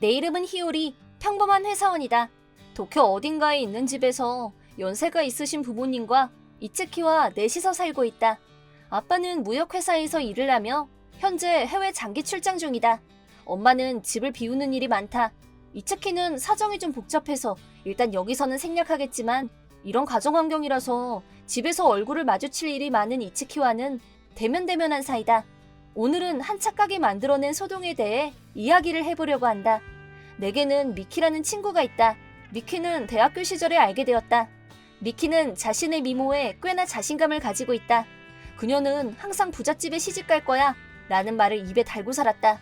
내 이름은 히오리, 평범한 회사원이다. 도쿄 어딘가에 있는 집에서 연세가 있으신 부모님과 이츠키와 넷이서 살고 있다. 아빠는 무역회사에서 일을 하며 현재 해외 장기 출장 중이다. 엄마는 집을 비우는 일이 많다. 이츠키는 사정이 좀 복잡해서 일단 여기서는 생략하겠지만 이런 가정 환경이라서 집에서 얼굴을 마주칠 일이 많은 이츠키와는 대면대면한 사이다. 오늘은 한 착각이 만들어낸 소동에 대해 이야기를 해보려고 한다. 내게는 미키라는 친구가 있다. 미키는 대학교 시절에 알게 되었다. 미키는 자신의 미모에 꽤나 자신감을 가지고 있다. 그녀는 항상 부잣집에 시집갈 거야 라는 말을 입에 달고 살았다.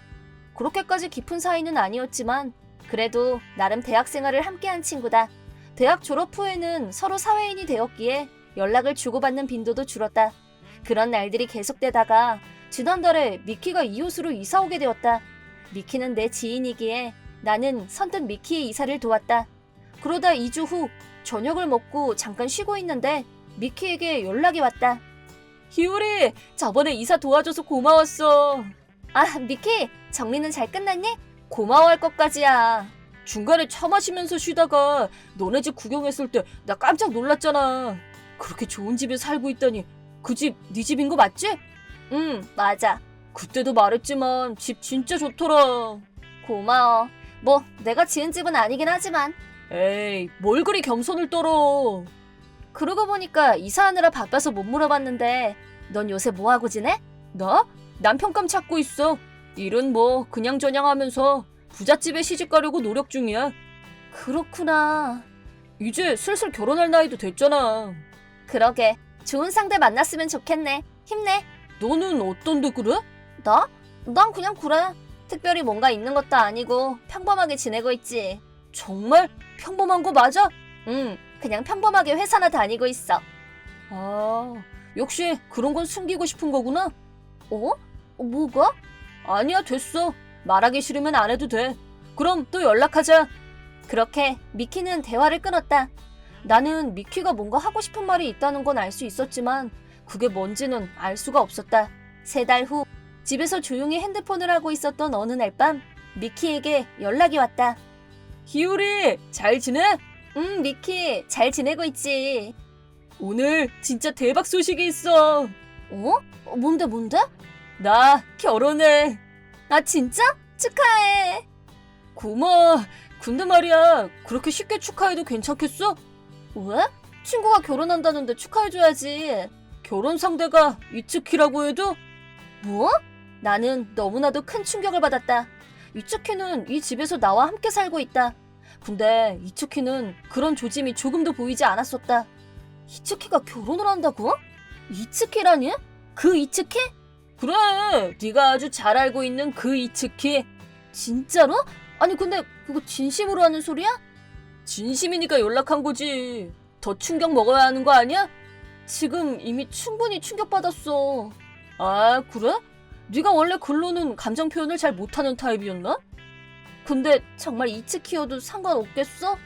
그렇게까지 깊은 사이는 아니었지만 그래도 나름 대학 생활을 함께한 친구다. 대학 졸업 후에는 서로 사회인이 되었기에 연락을 주고받는 빈도도 줄었다. 그런 날들이 계속되다가 지난달에 미키가 이웃으로 이사 오게 되었다. 미키는 내 지인이기에 나는 선뜻 미키의 이사를 도왔다. 그러다 2주 후 저녁을 먹고 잠깐 쉬고 있는데 미키에게 연락이 왔다. 히오리, 저번에 이사 도와줘서 고마웠어. 아, 미키, 정리는 잘 끝났니? 고마워할 것까지야. 중간에 차 마시면서 쉬다가 너네 집 구경했을 때 나 깜짝 놀랐잖아. 그렇게 좋은 집에 살고 있다니 그 집 네 집인 거 맞지? 응, 맞아. 그때도 말했지만 집 진짜 좋더라. 고마워. 뭐 내가 지은 집은 아니긴 하지만. 에이, 뭘 그리 겸손을 떨어. 그러고 보니까 이사하느라 바빠서 못 물어봤는데 넌 요새 뭐하고 지내? 나? 남편감 찾고 있어. 일은 뭐 그냥저냥 하면서 부잣집에 시집가려고 노력 중이야. 그렇구나. 이제 슬슬 결혼할 나이도 됐잖아. 그러게. 좋은 상대 만났으면 좋겠네. 힘내. 너는 어떤데 그래? 나? 난 그냥 그래. 특별히 뭔가 있는 것도 아니고 평범하게 지내고 있지. 정말? 평범한 거 맞아? 응, 그냥 평범하게 회사나 다니고 있어. 아, 역시 그런 건 숨기고 싶은 거구나. 어? 뭐가? 아니야, 됐어. 말하기 싫으면 안 해도 돼. 그럼 또 연락하자. 그렇게 미키는 대화를 끊었다. 나는 미키가 뭔가 하고 싶은 말이 있다는 건 알 수 있었지만 그게 뭔지는 알 수가 없었다. 3달 후 집에서 조용히 핸드폰을 하고 있었던 어느 날 밤 미키에게 연락이 왔다. 히오리, 잘 지내? 응, 미키, 잘 지내고 있지. 오늘 진짜 대박 소식이 있어. 어? 뭔데? 나 결혼해. 아, 진짜? 축하해. 고마워. 근데 말이야, 그렇게 쉽게 축하해도 괜찮겠어? 왜? 친구가 결혼한다는데 축하해줘야지. 결혼 상대가 이츠키라고 해도? 뭐? 나는 너무나도 큰 충격을 받았다. 이츠키는 이 집에서 나와 함께 살고 있다. 근데 이츠키는 그런 조짐이 조금도 보이지 않았었다. 이츠키가 결혼을 한다고? 이츠키라니? 그 이츠키? 그래, 네가 아주 잘 알고 있는 그 이츠키. 진짜로? 아니 근데 그거 진심으로 하는 소리야? 진심이니까 연락한 거지. 더 충격 먹어야 하는 거 아니야? 지금 이미 충분히 충격받았어. 아, 그래? 네가 원래 글로는 감정 표현을 잘 못하는 타입이었나? 근데 정말 이츠키여도 상관없겠어?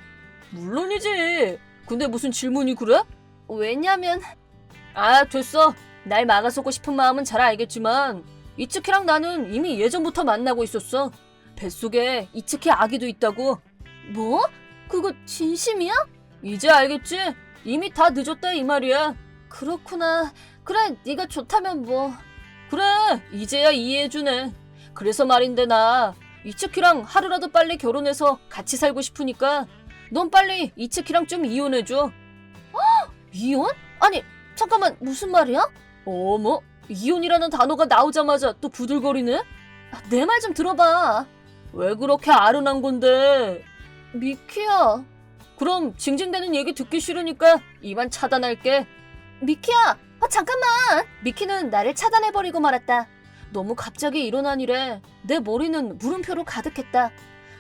물론이지. 근데 무슨 질문이 그래? 왜냐면... 아, 됐어. 날 막아서고 싶은 마음은 잘 알겠지만 이츠키랑 나는 이미 예전부터 만나고 있었어. 뱃속에 이츠키 아기도 있다고. 뭐? 그거 진심이야? 이제 알겠지? 이미 다 늦었다 이 말이야. 그렇구나. 그래, 네가 좋다면 뭐. 그래, 이제야 이해해주네. 그래서 말인데 나 이츠키랑 하루라도 빨리 결혼해서 같이 살고 싶으니까 넌 빨리 이츠키랑 좀 이혼해줘. 이혼? 아니, 잠깐만, 무슨 말이야? 어머, 이혼이라는 단어가 나오자마자 또 부들거리네? 내 말 좀 들어봐. 왜 그렇게 아른한 건데? 미키야. 그럼 징징대는 얘기 듣기 싫으니까 이만 차단할게. 미키야, 잠깐만. 미키는 나를 차단해버리고 말았다. 너무 갑자기 일어난 일에 내 머리는 물음표로 가득했다.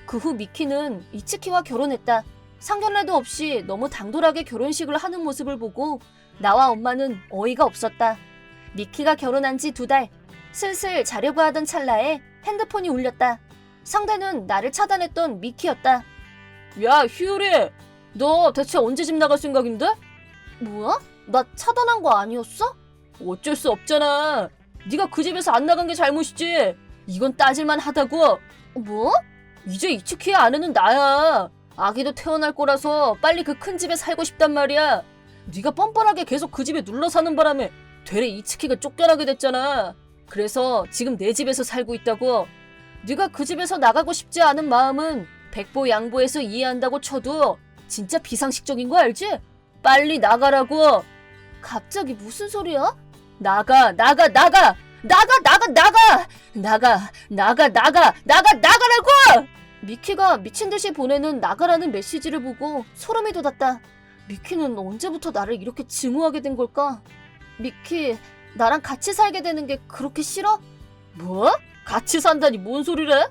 그 후 미키는 이츠키와 결혼했다. 상견례도 없이 너무 당돌하게 결혼식을 하는 모습을 보고 나와 엄마는 어이가 없었다. 미키가 결혼한 지 2달. 슬슬 자려고 하던 찰나에 핸드폰이 울렸다. 상대는 나를 차단했던 미키였다. 야, 휴리, 너 대체 언제 집 나갈 생각인데? 뭐야? 나 차단한 거 아니었어? 어쩔 수 없잖아. 네가 그 집에서 안 나간 게 잘못이지. 이건 따질만 하다고. 뭐? 이제 이츠키의 아내는 나야. 아기도 태어날 거라서 빨리 그 큰 집에 살고 싶단 말이야. 네가 뻔뻔하게 계속 그 집에 눌러 사는 바람에 되레 이츠키가 쫓겨나게 됐잖아. 그래서 지금 내 집에서 살고 있다고. 네가 그 집에서 나가고 싶지 않은 마음은 백보양보해서 이해한다고 쳐도 진짜 비상식적인 거 알지? 빨리 나가라고. 갑자기 무슨 소리야? 나가, 나가, 나가! 나가, 나가, 나가! 나가, 나가, 나가, 나가, 나가라고! 미키가 미친 듯이 보내는 나가라는 메시지를 보고 소름이 돋았다. 미키는 언제부터 나를 이렇게 증오하게 된 걸까? 미키, 나랑 같이 살게 되는 게 그렇게 싫어? 뭐? 같이 산다니 뭔 소리래?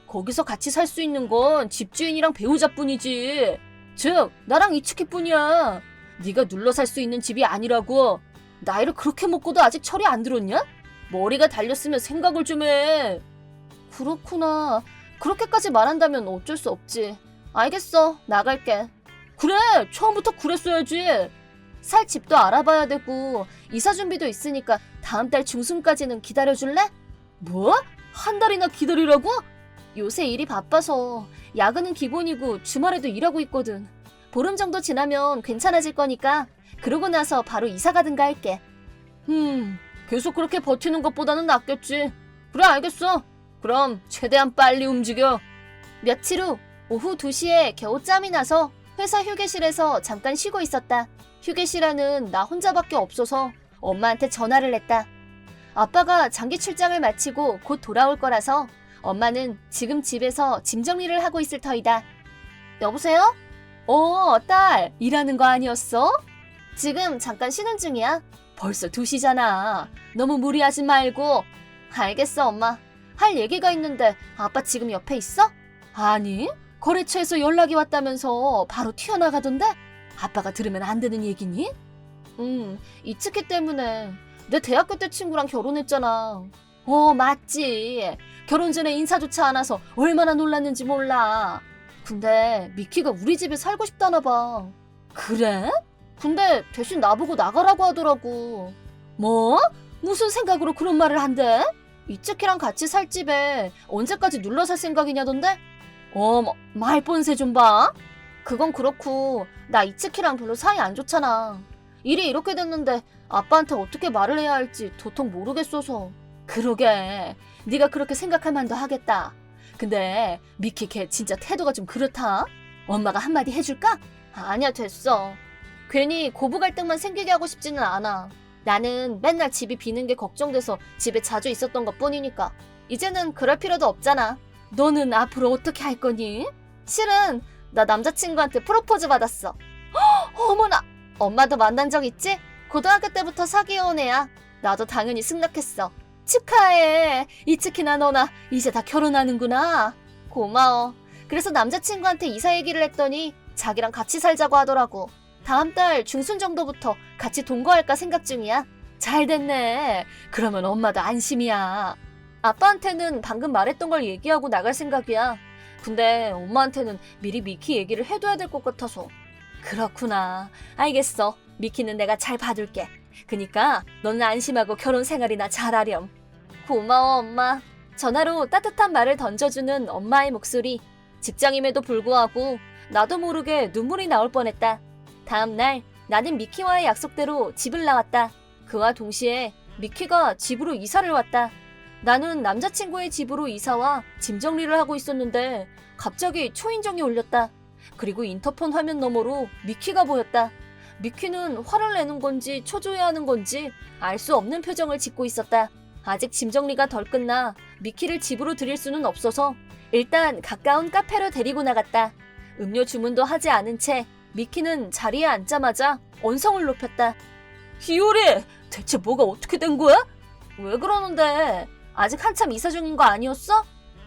거기서 같이 살 수 있는 건 집주인이랑 배우자뿐이지. 즉, 나랑 이츠키뿐이야. 네가 눌러 살 수 있는 집이 아니라고. 나이를 그렇게 먹고도 아직 철이 안 들었냐? 머리가 달렸으면 생각을 좀 해. 그렇구나. 그렇게까지 말한다면 어쩔 수 없지. 알겠어. 나갈게. 그래. 처음부터 그랬어야지. 살 집도 알아봐야 되고 이사 준비도 있으니까 다음 달 중순까지는 기다려줄래? 뭐? 한 달이나 기다리라고? 요새 일이 바빠서 야근은 기본이고 주말에도 일하고 있거든. 보름 정도 지나면 괜찮아질 거니까 그러고 나서 바로 이사 가든가 할게. 계속 그렇게 버티는 것보다는 낫겠지. 그래, 알겠어. 그럼 최대한 빨리 움직여. 며칠 후 오후 2시에 겨우 짬이 나서 회사 휴게실에서 잠깐 쉬고 있었다. 휴게실에는 나 혼자밖에 없어서 엄마한테 전화를 했다. 아빠가 장기 출장을 마치고 곧 돌아올 거라서 엄마는 지금 집에서 짐 정리를 하고 있을 터이다. 여보세요? 딸, 일하는 거 아니었어? 지금 잠깐 쉬는 중이야. 벌써 2시잖아. 너무 무리하지 말고. 알겠어, 엄마. 할 얘기가 있는데 아빠 지금 옆에 있어? 아니, 거래처에서 연락이 왔다면서 바로 튀어나가던데? 아빠가 들으면 안 되는 얘기니? 이츠키 때문에. 내 대학교 때 친구랑 결혼했잖아. 맞지. 결혼 전에 인사조차 안 와서 얼마나 놀랐는지 몰라. 근데 미키가 우리 집에 살고 싶다나 봐. 그래? 근데 대신 나보고 나가라고 하더라고. 뭐? 무슨 생각으로 그런 말을 한대? 이츠키랑 같이 살 집에 언제까지 눌러 살 생각이냐던데? 말본새 좀 봐. 그건 그렇고 나 이츠키랑 별로 사이 안 좋잖아. 일이 이렇게 됐는데 아빠한테 어떻게 말을 해야 할지 도통 모르겠어서. 그러게. 네가 그렇게 생각할 만도 하겠다. 근데 미키 걔 진짜 태도가 좀 그렇다. 엄마가 한마디 해줄까? 아니야, 됐어. 괜히 고부 갈등만 생기게 하고 싶지는 않아. 나는 맨날 집이 비는 게 걱정돼서 집에 자주 있었던 것뿐이니까. 이제는 그럴 필요도 없잖아. 너는 앞으로 어떻게 할 거니? 실은 나 남자친구한테 프로포즈 받았어. 어머나! 엄마도 만난 적 있지? 고등학교 때부터 사귀어온 애야. 나도 당연히 승낙했어. 축하해. 이츠키나 너나 이제 다 결혼하는구나. 고마워. 그래서 남자친구한테 이사 얘기를 했더니 자기랑 같이 살자고 하더라고. 다음 달 중순 정도부터 같이 동거할까 생각 중이야. 잘 됐네. 그러면 엄마도 안심이야. 아빠한테는 방금 말했던 걸 얘기하고 나갈 생각이야. 근데 엄마한테는 미리 미키 얘기를 해둬야 될 것 같아서. 그렇구나. 알겠어. 미키는 내가 잘 봐둘게. 그니까 너는 안심하고 결혼 생활이나 잘하렴. 고마워, 엄마. 전화로 따뜻한 말을 던져주는 엄마의 목소리. 직장임에도 불구하고 나도 모르게 눈물이 나올 뻔했다. 다음 날 나는 미키와의 약속대로 집을 나왔다. 그와 동시에 미키가 집으로 이사를 왔다. 나는 남자친구의 집으로 이사와 짐 정리를 하고 있었는데 갑자기 초인종이 울렸다. 그리고 인터폰 화면 너머로 미키가 보였다. 미키는 화를 내는 건지 초조해하는 건지 알 수 없는 표정을 짓고 있었다. 아직 짐 정리가 덜 끝나 미키를 집으로 들일 수는 없어서 일단 가까운 카페로 데리고 나갔다. 음료 주문도 하지 않은 채 미키는 자리에 앉자마자 언성을 높였다. 히오리! 대체 뭐가 어떻게 된 거야? 왜 그러는데? 아직 한참 이사 중인 거 아니었어?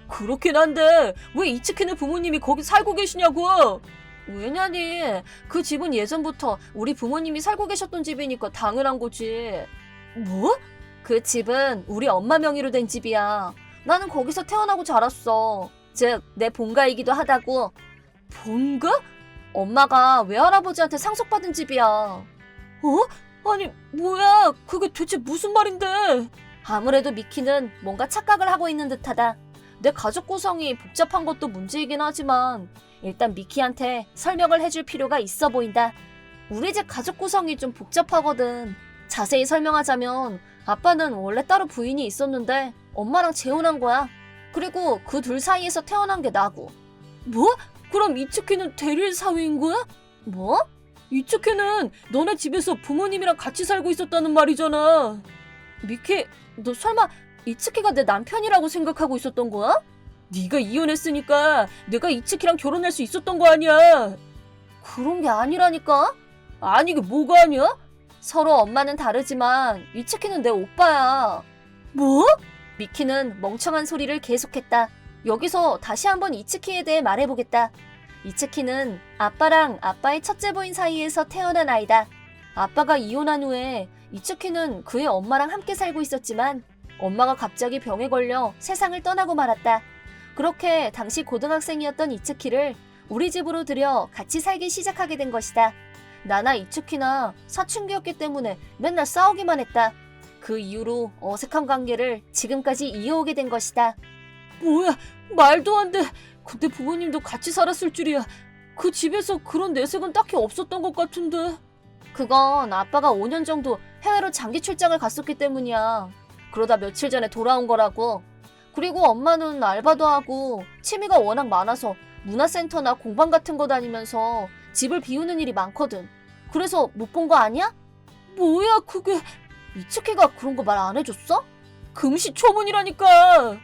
그렇긴 한데 왜 이츠키네 부모님이 거기 살고 계시냐고! 왜냐니? 그 집은 예전부터 우리 부모님이 살고 계셨던 집이니까 당연한 거지. 뭐? 그 집은 우리 엄마 명의로 된 집이야. 나는 거기서 태어나고 자랐어. 즉, 내 본가이기도 하다고. 본가? 엄마가 외할아버지한테 상속받은 집이야. 아니, 뭐야? 그게 대체 무슨 말인데? 아무래도 미키는 뭔가 착각을 하고 있는 듯하다. 내 가족 구성이 복잡한 것도 문제이긴 하지만 일단 미키한테 설명을 해줄 필요가 있어 보인다. 우리 집 가족 구성이 좀 복잡하거든. 자세히 설명하자면 아빠는 원래 따로 부인이 있었는데 엄마랑 재혼한 거야. 그리고 그 둘 사이에서 태어난 게 나고. 뭐? 그럼 이츠키는 대릴 사위인 거야? 뭐? 이츠키는 너네 집에서 부모님이랑 같이 살고 있었다는 말이잖아. 미키, 너 설마 이츠키가 내 남편이라고 생각하고 있었던 거야? 네가 이혼했으니까 내가 이츠키랑 결혼할 수 있었던 거 아니야. 그런 게 아니라니까? 아니 이게 뭐가 아니야? 서로 엄마는 다르지만 이츠키는 내 오빠야. 뭐? 미키는 멍청한 소리를 계속했다. 여기서 다시 한번 이츠키에 대해 말해보겠다. 이츠키는 아빠랑 아빠의 첫째 부인 사이에서 태어난 아이다. 아빠가 이혼한 후에 이츠키는 그의 엄마랑 함께 살고 있었지만 엄마가 갑자기 병에 걸려 세상을 떠나고 말았다. 그렇게 당시 고등학생이었던 이츠키를 우리 집으로 들여 같이 살기 시작하게 된 것이다. 나나 이츠키나 사춘기였기 때문에 맨날 싸우기만 했다. 그 이후로 어색한 관계를 지금까지 이어오게 된 것이다. 뭐야, 말도 안 돼. 근데 부모님도 같이 살았을 줄이야. 그 집에서 그런 내색은 딱히 없었던 것 같은데. 그건 아빠가 5년 정도 해외로 장기 출장을 갔었기 때문이야. 그러다 며칠 전에 돌아온 거라고. 그리고 엄마는 알바도 하고 취미가 워낙 많아서 문화센터나 공방 같은 거 다니면서 집을 비우는 일이 많거든. 그래서 못 본 거 아니야? 뭐야 그게. 이츠키가 그런 거 말 안 해줬어? 금시초문이라니까.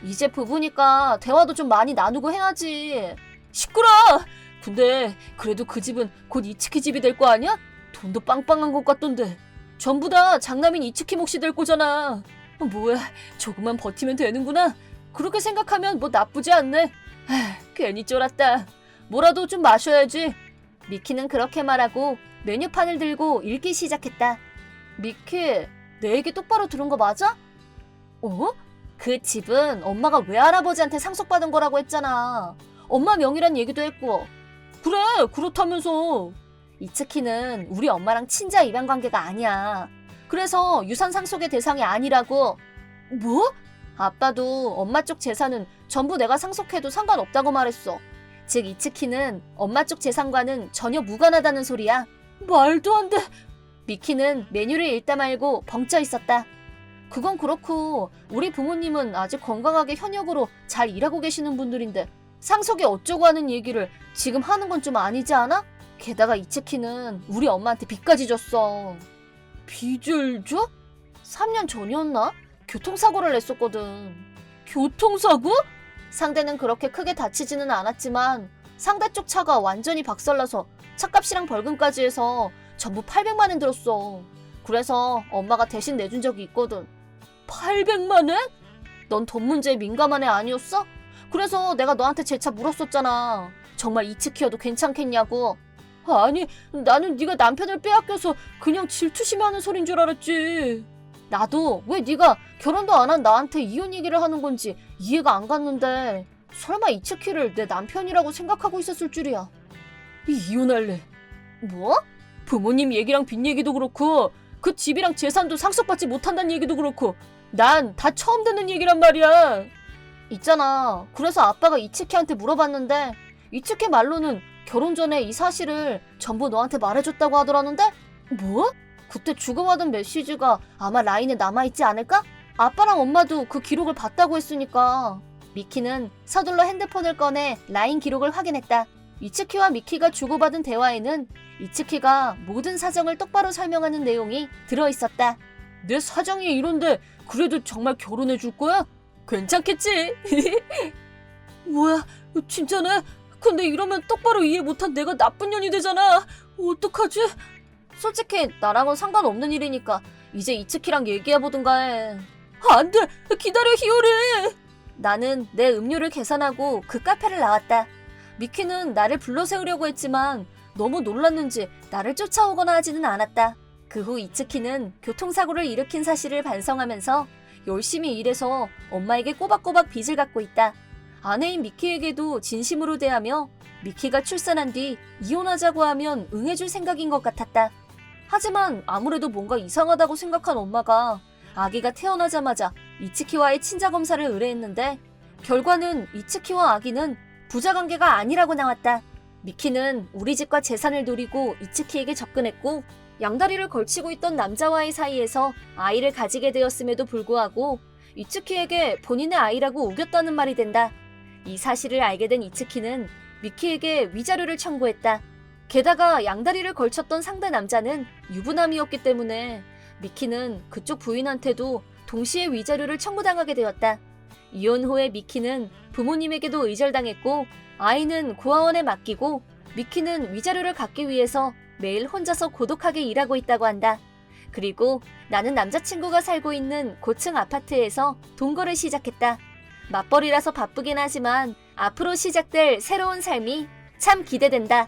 이제 부부니까 대화도 좀 많이 나누고 해야지. 시끄러! 근데 그래도 그 집은 곧 이츠키 집이 될 거 아니야? 돈도 빵빵한 것 같던데. 전부 다 장남인 이츠키 몫이 될 거잖아. 뭐야, 조금만 버티면 되는구나. 그렇게 생각하면 뭐 나쁘지 않네. 괜히 쫄았다. 뭐라도 좀 마셔야지. 미키는 그렇게 말하고 메뉴판을 들고 읽기 시작했다. 미키, 내 얘기 똑바로 들은 거 맞아? 어? 그 집은 엄마가 외할아버지한테 상속받은 거라고 했잖아. 엄마 명의란 얘기도 했고. 그래, 그렇다면서. 이츠키는 우리 엄마랑 친자 입양 관계가 아니야. 그래서 유산 상속의 대상이 아니라고. 뭐? 아빠도 엄마 쪽 재산은 전부 내가 상속해도 상관없다고 말했어. 즉 이츠키는 엄마 쪽 재산과는 전혀 무관하다는 소리야. 말도 안 돼. 미키는 메뉴를 읽다 말고 벙쪄 있었다. 그건 그렇고 우리 부모님은 아직 건강하게 현역으로 잘 일하고 계시는 분들인데 상속이 어쩌고 하는 얘기를 지금 하는 건 좀 아니지 않아? 게다가 이츠키는 우리 엄마한테 빚까지 줬어. 빚을 줘? 3년 전이었나? 교통사고를 냈었거든. 교통사고? 상대는 그렇게 크게 다치지는 않았지만 상대 쪽 차가 완전히 박살나서 차값이랑 벌금까지 해서 전부 800만 원 들었어. 그래서 엄마가 대신 내준 적이 있거든. 800만 원? 넌 돈 문제에 민감한 애 아니었어? 그래서 내가 너한테 제 차 물었었잖아. 정말 이츠키여도 괜찮겠냐고. 아니, 나는 네가 남편을 빼앗겨서 그냥 질투심하는 소린 줄 알았지. 나도 왜 네가 결혼도 안 한 나한테 이혼 얘기를 하는 건지 이해가 안 갔는데 설마 이츠키를 내 남편이라고 생각하고 있었을 줄이야. 이혼할래. 뭐? 부모님 얘기랑 빚 얘기도 그렇고 그 집이랑 재산도 상속받지 못한다는 얘기도 그렇고 난 다 처음 듣는 얘기란 말이야. 있잖아. 그래서 아빠가 이츠키한테 물어봤는데 이츠키 말로는 결혼 전에 이 사실을 전부 너한테 말해줬다고 하더라는데? 뭐? 그때 주고받은 메시지가 아마 라인에 남아있지 않을까? 아빠랑 엄마도 그 기록을 봤다고 했으니까. 미키는 서둘러 핸드폰을 꺼내 라인 기록을 확인했다. 이츠키와 미키가 주고받은 대화에는 이츠키가 모든 사정을 똑바로 설명하는 내용이 들어있었다. 내 사정이 이런데 그래도 정말 결혼해 줄 거야? 괜찮겠지? 뭐야, 진짜네? 근데 이러면 똑바로 이해 못한 내가 나쁜 년이 되잖아. 어떡하지? 솔직히 나랑은 상관없는 일이니까 이제 이츠키랑 얘기해보든가 해. 안 돼! 기다려, 히요리! 나는 내 음료를 계산하고 그 카페를 나왔다. 미키는 나를 불러세우려고 했지만 너무 놀랐는지 나를 쫓아오거나 하지는 않았다. 그 후 이츠키는 교통사고를 일으킨 사실을 반성하면서 열심히 일해서 엄마에게 꼬박꼬박 빚을 갚고 있다. 아내인 미키에게도 진심으로 대하며 미키가 출산한 뒤 이혼하자고 하면 응해줄 생각인 것 같았다. 하지만 아무래도 뭔가 이상하다고 생각한 엄마가 아기가 태어나자마자 이츠키와의 친자검사를 의뢰했는데 결과는 이츠키와 아기는 부자 관계가 아니라고 나왔다. 미키는 우리 집과 재산을 노리고 이츠키에게 접근했고 양다리를 걸치고 있던 남자와의 사이에서 아이를 가지게 되었음에도 불구하고 이츠키에게 본인의 아이라고 우겼다는 말이 된다. 이 사실을 알게 된 이츠키는 미키에게 위자료를 청구했다. 게다가 양다리를 걸쳤던 상대 남자는 유부남이었기 때문에 미키는 그쪽 부인한테도 동시에 위자료를 청구당하게 되었다. 이혼 후에 미키는 부모님에게도 의절당했고 아이는 고아원에 맡기고 미키는 위자료를 갚기 위해서 매일 혼자서 고독하게 일하고 있다고 한다. 그리고 나는 남자친구가 살고 있는 고층 아파트에서 동거를 시작했다. 맞벌이라서 바쁘긴 하지만 앞으로 시작될 새로운 삶이 참 기대된다.